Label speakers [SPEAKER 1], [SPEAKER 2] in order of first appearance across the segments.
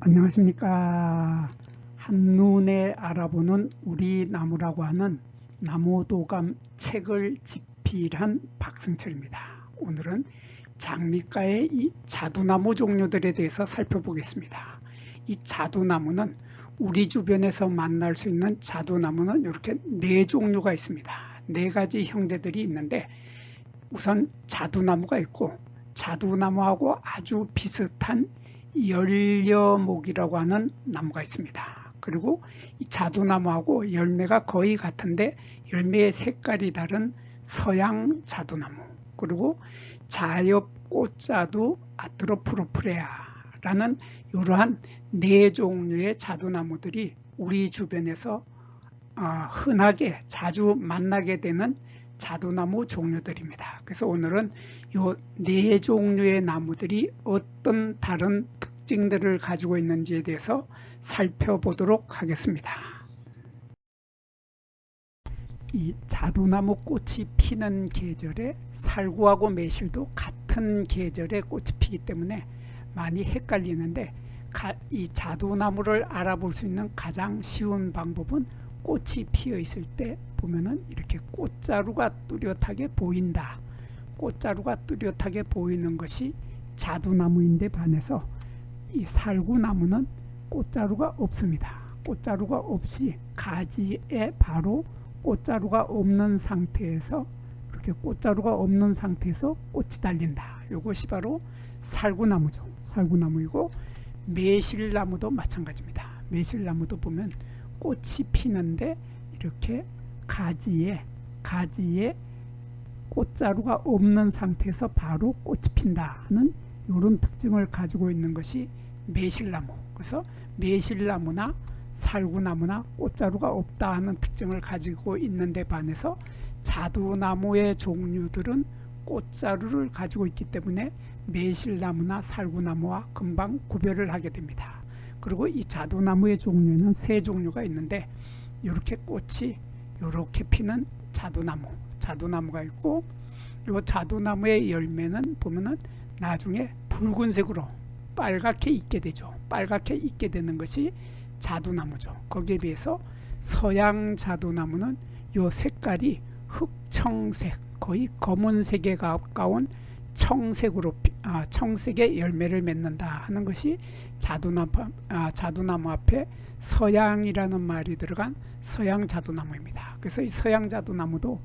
[SPEAKER 1] 안녕하십니까. 한눈에 알아보는 우리 나무라고 하는 나무도감 책을 집필한 박승철입니다. 오늘은 장미과의 이 자두나무 종류들에 대해서 살펴보겠습니다. 이 자두나무는 우리 주변에서 만날 수 있는 자두나무는 이렇게 네 종류가 있습니다. 네 가지 형제들이 있는데, 우선 자두나무가 있고, 자두나무하고 아주 비슷한 열려목이라고 하는 나무가 있습니다. 그리고 이 자두나무하고 열매가 거의 같은데 열매의 색깔이 다른 서양 자두나무, 그리고 자엽꽃자두 아트로프로프레아라는 이러한 네 종류의 자두나무들이 우리 주변에서 흔하게 자주 만나게 되는 자두나무 종류들입니다. 그래서 오늘은 이 네 종류의 나무들이 어떤 다른 특징들을 가지고 있는지에 대해서 살펴보도록 하겠습니다. 이 자두나무 꽃이 피는 계절에 살구하고 매실도 같은 계절에 꽃이 피기 때문에 많이 헷갈리는데, 이 자두나무를 알아볼 수 있는 가장 쉬운 방법은 꽃이 피어 있을 때 보면은 이렇게 꽃자루가 뚜렷하게 보인다. 꽃자루가 뚜렷하게 보이는 것이 자두나무인데 반해서 이 살구나무는 꽃자루가 없습니다. 꽃자루가 없이 가지에 바로 꽃자루가 없는 상태에서, 이렇게 꽃자루가 없는 상태에서 꽃이 달린다. 이것이 바로 살구나무죠. 살구나무이고, 매실나무도 마찬가지입니다. 매실나무도 보면 꽃이 피는데 이렇게 가지에 꽃자루가 없는 상태에서 바로 꽃이 핀다는 이런 특징을 가지고 있는 것이 매실나무. 그래서 매실나무나 살구나무나 꽃자루가 없다 하는 특징을 가지고 있는데 반해서 자두나무의 종류들은 꽃자루를 가지고 있기 때문에 매실나무나 살구나무와 금방 구별을 하게 됩니다. 그리고 이 자두나무의 종류에는 세 종류가 있는데, 이렇게 꽃이 이렇게 피는 자두나무가 있고, 이 자두나무의 열매는 보면은 나중에 붉은색으로 빨갛게 익게 되죠. 빨갛게 익게 되는 것이 자두나무죠. 거기에 비해서 서양 자두나무는 이 색깔이 흑청색, 거의 검은색에 가까운 청색의 열매를 맺는다 하는 것이 자두나무 앞에 서양이라는 말이 들어간 서양 자두나무입니다. 그래서 이 서양 자두나무도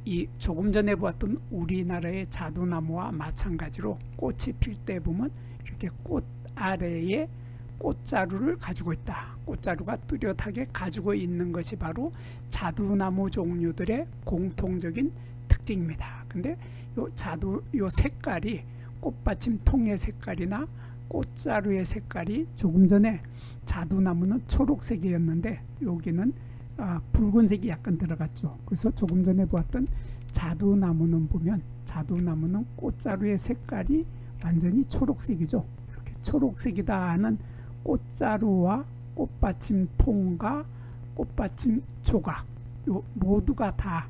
[SPEAKER 1] 이 조금 전에 보았던 우리나라의 자두나무와 마찬가지로 꽃이 필 때 보면 이렇게 꽃 아래에 꽃자루를 가지고 있다. 꽃자루가 뚜렷하게 가지고 있는 것이 바로 자두나무 종류들의 공통적인 특징입니다. 근데 요 색깔이 꽃받침 통의 색깔이나 꽃자루의 색깔이 조금 전에 자두나무는 초록색이었는데 여기는 붉은색이 약간 들어갔죠. 그래서 조금 전에 보았던 자두나무는 꽃자루의 색깔이 완전히 초록색이죠. 이렇게 초록색이다 하는 꽃자루와 꽃받침 통과 꽃받침 조각, 모두가 다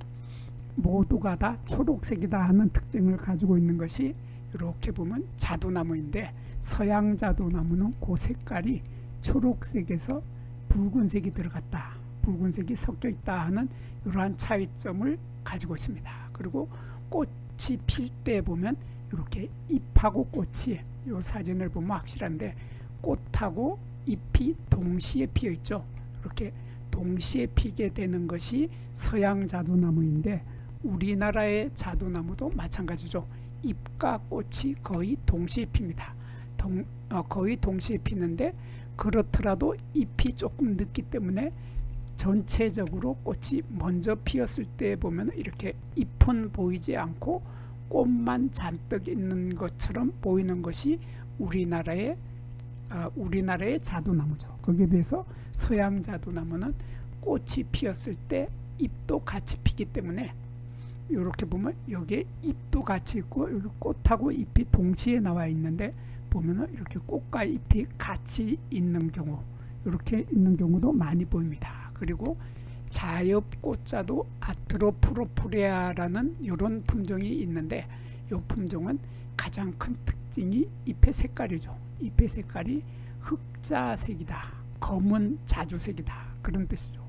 [SPEAKER 1] 초록색이다 하는 특징을 가지고 있는 것이 이렇게 보면 자두나무인데, 서양 자두나무는 그 색깔이 초록색에서 붉은색이 들어갔다, 붉은색이 섞여 있다 하는 이러한 차이점을 가지고 있습니다. 그리고 꽃이 필 때 보면 이렇게 잎하고 꽃이, 이 사진을 보면 확실한데 꽃하고 잎이 동시에 피어 있죠. 이렇게 동시에 피게 되는 것이 서양 자두나무인데, 우리나라의 자두나무도 마찬가지죠. 잎과 꽃이 거의 동시에 핍니다. 거의 동시에 피는데, 그렇더라도 잎이 조금 늦기 때문에 전체적으로 꽃이 먼저 피었을 때 보면 이렇게 잎은 보이지 않고 꽃만 잔뜩 있는 것처럼 보이는 것이 우리나라의 자두나무죠. 거기에 비해서 서양 자두나무는 꽃이 피었을 때 잎도 같이 피기 때문에 이렇게 보면 여기에 잎도 같이 있고 여기 꽃하고 잎이 동시에 나와 있는데, 보면은 이렇게 꽃과 잎이 같이 있는 경우, 이렇게 있는 경우도 많이 보입니다. 그리고 자엽꽃자두 아트로프로프레아라는 이런 품종이 있는데, 이 품종은 가장 큰 특징이 잎의 색깔이죠. 잎의 색깔이 흑자색이다, 검은 자주색이다, 그런 뜻이죠.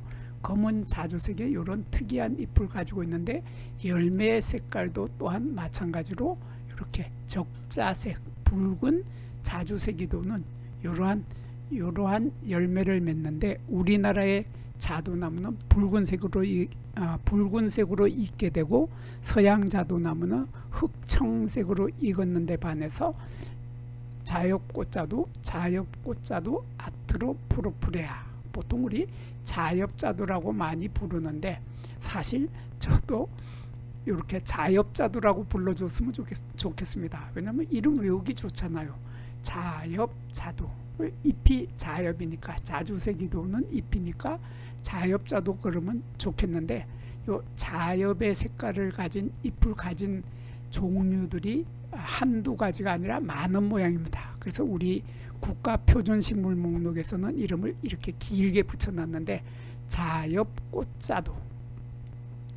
[SPEAKER 1] 검은 자주색의 이런 특이한 잎을 가지고 있는데 열매의 색깔도 또한 마찬가지로 이렇게 적자색, 붉은 자주색이 도는 이러한 열매를 맺는데, 우리나라의 자두나무는 붉은색으로 익게 되고 서양 자두나무는 흑청색으로 익었는데 반해서 자엽꽃자도 아트로푸르푸레아, 보통 우리 자엽자두라고 많이 부르는데 사실 저도 이렇게 자엽자두라고 불러줬으면 좋겠습니다. 왜냐하면 이름 외우기 좋잖아요. 자엽자두, 잎이 자엽이니까, 자주색이 도는 잎이니까 자엽자두 그러면 좋겠는데, 요 자엽의 색깔을 가진 잎을 가진 종류들이 한두 가지가 아니라 많은 모양입니다. 그래서 우리 국가표준식물 목록에서는 이름을 이렇게 길게 붙여놨는데 자엽꽃자두,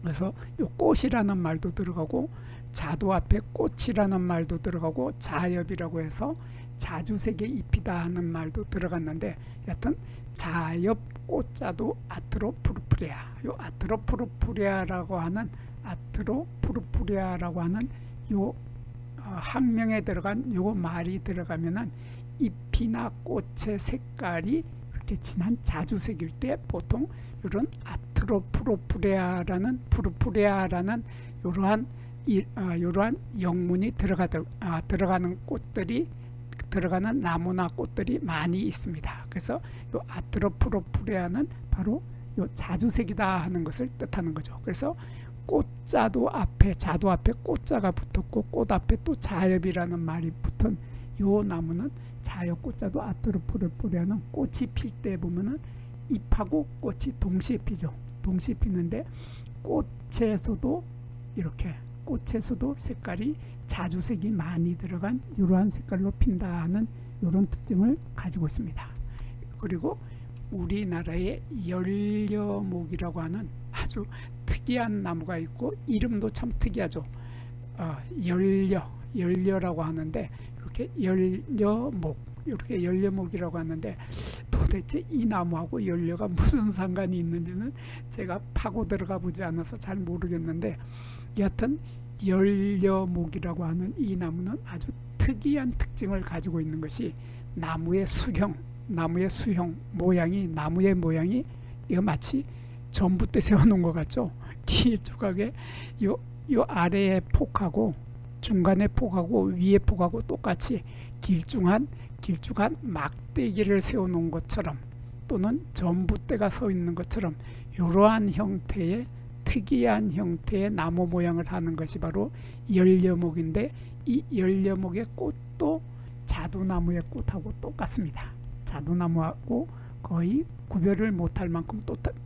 [SPEAKER 1] 그래서 이 꽃이라는 말도 들어가고 자두 앞에 꽃이라는 말도 들어가고 자엽이라고 해서 자주색의 잎이다 하는 말도 들어갔는데, 여하튼 자엽꽃자두 아트로푸르푸레아, 요 아트로푸르푸레아라고 하는 요 학명에 들어간 요 말이 들어가면은 잎이나 꽃의 색깔이 이렇게 진한 자주색일 때 보통 이런 아트로푸르푸레아라는 이러한 영문이 들어가는 꽃들이, 들어가는 나무나 꽃들이 많이 있습니다. 그래서 이 아트로푸르푸레아는 바로 이 자주색이다 하는 것을 뜻하는 거죠. 그래서 자두 앞에 꽃자가 붙었고 꽃 앞에 또 자엽이라는 말이 붙은 이 나무는 자엽꽃자두 아트로푸르푸레아는 꽃이 필 때 보면은 잎하고 꽃이 동시에 피죠. 동시에 피는데 꽃에서도 색깔이 자주색이 많이 들어간 이러한 색깔로 핀다는 이런 특징을 가지고 있습니다. 그리고 우리나라의 열려목이라고 하는 아주 특이한 나무가 있고 이름도 참 특이하죠. 열려라고 하는데 이렇게 열려목이라고 하는데 도대체 이 나무하고 열려가 무슨 상관이 있는지는 제가 파고 들어가 보지 않아서 잘 모르겠는데, 여하튼 열려목이라고 하는 이 나무는 아주 특이한 특징을 가지고 있는 것이 나무의 수형 모양이, 나무의 모양이 이거 마치 전봇대 세워놓은 것 같죠. 길쭉하게 요 아래에 폭하고 중간에 폭하고 위에 폭하고 똑같이 길쭉한 막대기를 세워놓은 것처럼, 또는 전봇대가 서 있는 것처럼 이러한 형태의 특이한 형태의 나무 모양을 하는 것이 바로 열려목인데, 이 열려목의 꽃도 자두나무의 꽃하고 똑같습니다. 자두나무하고 거의 구별을 못할 만큼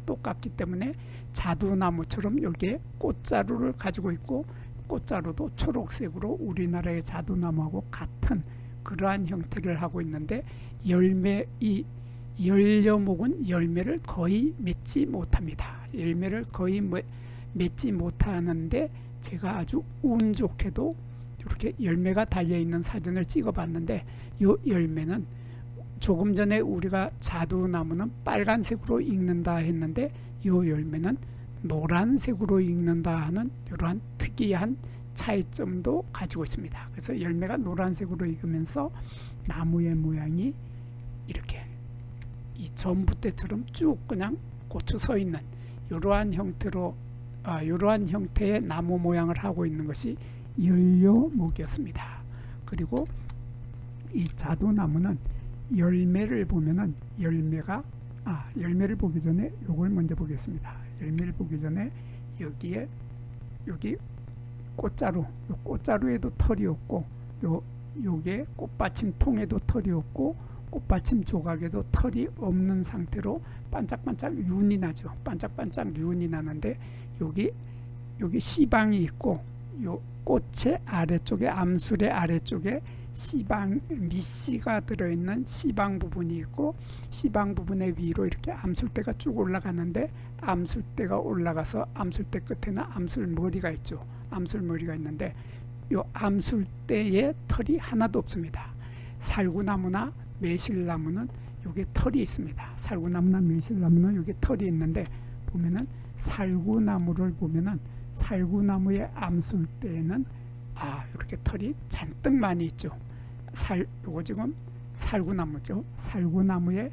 [SPEAKER 1] 똑같기 때문에 자두나무처럼 여기에 꽃자루를 가지고 있고, 꽃자루도 초록색으로 우리나라의 자두나무하고 같은 그러한 형태를 하고 있는데, 이 열려목은 열매를 거의 맺지 못합니다. 열매를 거의 맺지 못하는데, 제가 아주 운 좋게도 이렇게 열매가 달려있는 사진을 찍어봤는데, 이 열매는 조금 전에 우리가 자두나무는 빨간색으로 익는다 했는데 이 열매는 노란색으로 익는다 하는 이러한 특이한 차이점도 가지고 있습니다. 그래서 열매가 노란색으로 익으면서 나무의 모양이 이렇게 이 전봇대처럼 쭉 그냥 고쳐 서 있는 이러한 형태의 나무 모양을 하고 있는 것이 열려목이었습니다. 그리고 이 자두나무는 열매를 보면은 열매를 보기 전에 요걸 먼저 보겠습니다. 열매를 보기 전에 여기 꽃자루에도 털이 없고, 요게 꽃받침 통에도 털이 없고, 꽃받침 조각에도 털이 없는 상태로 반짝반짝 윤이 나죠. 반짝반짝 윤이 나는데 여기 씨방이 있고, 요 꽃의 아래쪽에, 암술의 아래쪽에 밑씨가 들어있는 씨방 부분이 있고, 씨방 부분의 위로 이렇게 암술대가 쭉 올라가는데, 암술대가 올라가서 암술대 끝에는 암술머리가 있죠. 암술머리가 있는데 이 암술대에 털이 하나도 없습니다. 살구나무나 매실나무는 여기 털이 있습니다. 살구나무나 매실나무는 여기 털이 있는데 보면은 살구나무를 보면은 살구나무의 암술대에는 이렇게 털이 잔뜩 많이 있죠. 요거 지금 살구나무죠. 살구나무에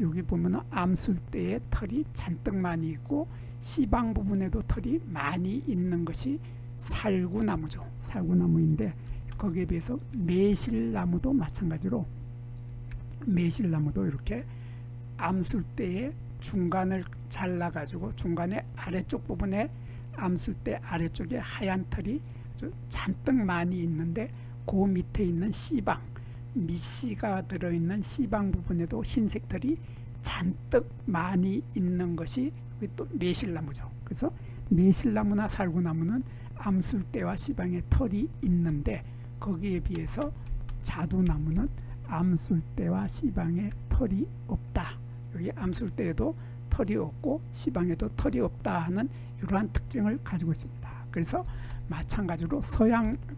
[SPEAKER 1] 여기 보면은 암술대에 털이 잔뜩 많이 있고 씨방 부분에도 털이 많이 있는 것이 살구나무죠. 살구나무인데 거기에 비해서 매실나무도 마찬가지로 매실나무도 이렇게 암술대의 중간을 잘라 가지고 중간에 아래쪽 부분에 암술대 아래쪽에 하얀 털이 잔뜩 많이 있는데 그 밑에 있는 씨방 밑씨가 들어있는 씨방 부분에도 흰색 털이 잔뜩 많이 있는 것이 또 매실나무죠. 그래서 매실나무나 살구나무는 암술대와 씨방에 털이 있는데 거기에 비해서 자두나무는 암술대와 씨방에 털이 없다. 여기 암술대에도 털이 없고 씨방에도 털이 없다 하는 이러한 특징을 가지고 있습니다. 그래서 마찬가지로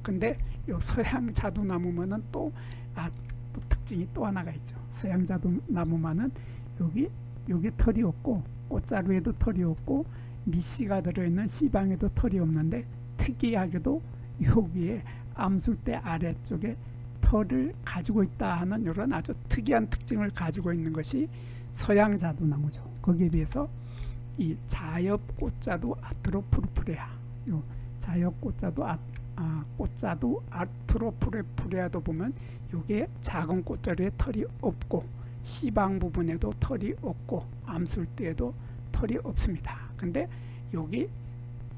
[SPEAKER 1] 근데 이 서양 자두나무만은 또 특징이 또 하나가 있죠. 서양 자두나무만은 여기 털이 없고 꽃자루에도 털이 없고 밑씨가 들어있는 씨방에도 털이 없는데 특이하게도 여기에 암술대 아래쪽에 털을 가지고 있다 하는 이런 아주 특이한 특징을 가지고 있는 것이 서양 자두나무죠. 거기에 비해서 이 자엽 꽃자두 아트로푸르푸레아, 요 자엽 꽃자두 꽃자두 아트로푸르푸레아도 보면 요게 작은 꽃자루에 털이 없고 씨방 부분에도 털이 없고 암술대에도 털이 없습니다. 근데 여기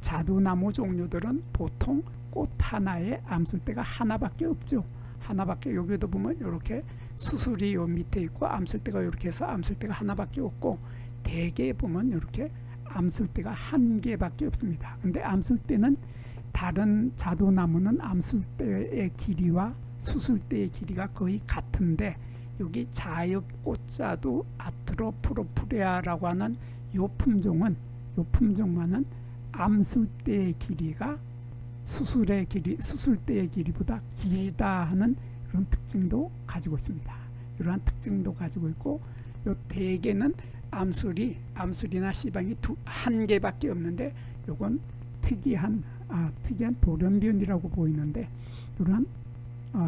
[SPEAKER 1] 자두나무 종류들은 보통 꽃 하나에 암술대가 하나밖에 없죠. 하나밖에. 여기도 보면 이렇게 수술이 요 밑에 있고 암술대가 이렇게 해서 암술대가 하나밖에 없고 대개 보면 이렇게 암술대가 한 개밖에 없습니다. 근데 암술대는 다른 자두나무는 암술대의 길이와 수술대의 길이가 거의 같은데 여기 자엽 꽃자두 아트로푸르푸레아라고 하는 요 품종만은 암술대의 길이가 수술대의 길이보다 길다 하는 그런 특징도 가지고 있습니다. 이러한 특징도 가지고 있고 요 대개는 암술이나 씨방이 한 개밖에 없는데 요건 특이한 돌연변이라고 보이는데 이러한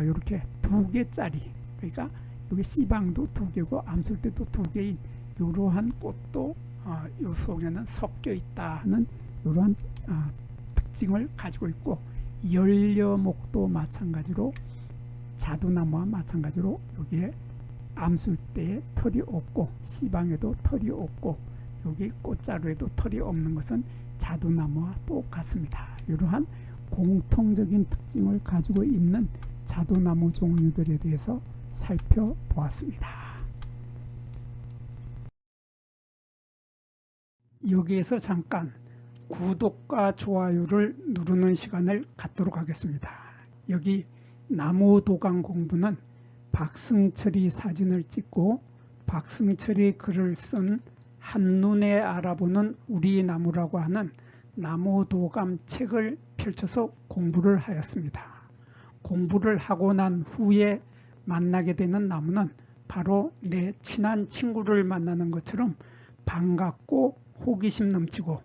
[SPEAKER 1] 이렇게 두 개짜리, 그러니까 여기 씨방도 두 개고 암술대도 두 개인 이러한 꽃도 요 속에는 섞여 있다 하는 이러한 특징을 가지고 있고 열려목도 마찬가지로 자두나무와 마찬가지로 여기에 암술대에 털이 없고 씨방에도 털이 없고 여기 꽃자루에도 털이 없는 것은 자두나무와 똑같습니다. 이러한 공통적인 특징을 가지고 있는 자두나무 종류들에 대해서 살펴보았습니다. 여기에서 잠깐 구독과 좋아요를 누르는 시간을 갖도록 하겠습니다. 여기 나무도감 공부는 박승철이 사진을 찍고 박승철이 글을 쓴 한눈에 알아보는 우리 나무라고 하는 나무도감 책을 펼쳐서 공부를 하였습니다. 공부를 하고 난 후에 만나게 되는 나무는 바로 내 친한 친구를 만나는 것처럼 반갑고 호기심 넘치고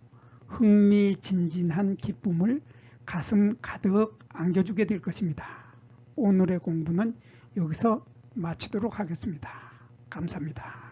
[SPEAKER 1] 흥미진진한 기쁨을 가슴 가득 안겨주게 될 것입니다. 오늘의 공부는 여기서 마치도록 하겠습니다. 감사합니다.